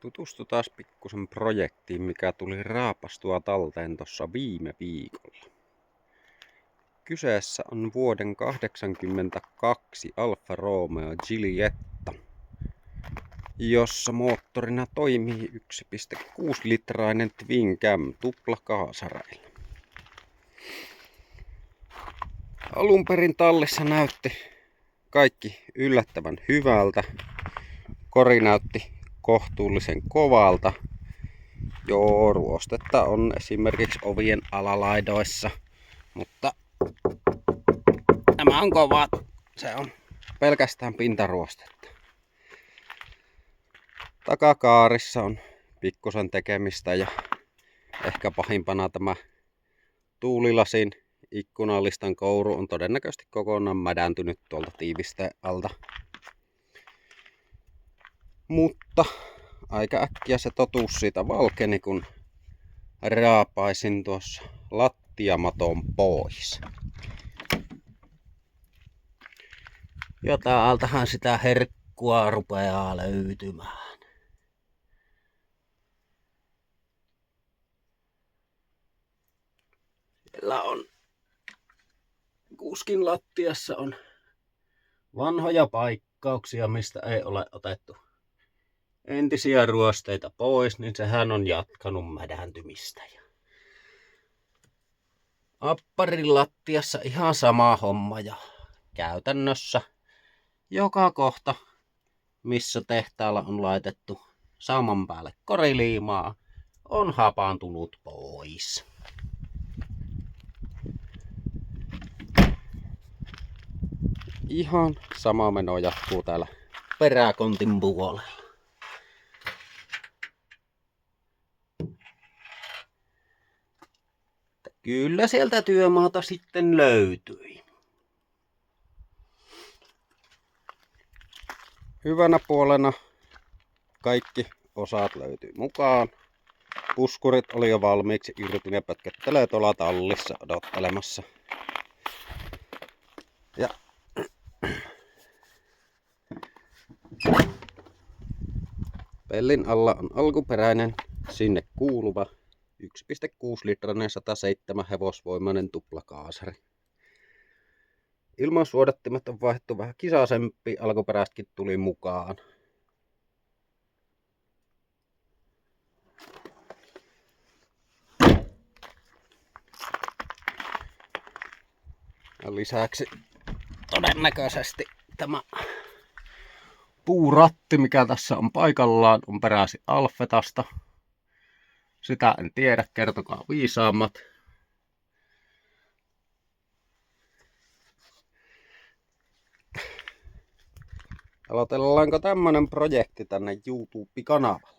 Tutustutaan pikkusen projektiin, mikä tuli raapastua talteen tuossa viime viikolla. Kyseessä on vuoden 1982 Alfa Romeo Giulietta, jossa moottorina toimii 1,6-litrainen Twin Cam tuplakaasareilla. Alun perin tallissa näytti kaikki yllättävän hyvältä. Kori näytti kohtuullisen kovalta. Joo, ruostetta on esimerkiksi ovien alalaidoissa, mutta nämä on kovat. Se on pelkästään pintaruostetta. Takakaarissa on pikkusen tekemistä ja ehkä pahimpana tämä tuulilasin ikkunalistan kouru on todennäköisesti kokonaan mädäntynyt tuolta tiivisteen alta. Mutta aika äkkiä se totuus siitä valkeni, kun raapaisin tuossa lattiamaton pois. Ja täältähän sitä herkkua rupeaa löytymään. Siellä on kuskin lattiassa on vanhoja paikkauksia, mistä ei ole otettu entisiä ruosteita pois, niin sehän on jatkanut mädäntymistä. Apparin lattiassa ihan sama homma ja käytännössä joka kohta, missä tehtaalla on laitettu sauman päälle koriliimaa, on hapaantunut pois. Ihan sama meno jatkuu täällä peräkontin puolella. Kyllä sieltä työmaata sitten löytyi. Hyvänä puolena kaikki osat löytyy mukaan. Puskurit oli jo valmiiksi irti ja pötköttelee tuolla tallissa odottelemassa. Ja pellin alla on alkuperäinen sinne kuuluva 1,6-litrainen 107 hevosvoimainen tuplakaasari. Ilmansuodattimet on vaihdettu vähän kisaisempi, alkuperäisetkin tuli mukaan. Ja lisäksi todennäköisesti tämä puuratti, mikä tässä on paikallaan, on peräisin Alfetasta. Sitä en tiedä, kertokaa viisaammat. Aloitellaanko tämmönen projekti tänne YouTube-kanavalle?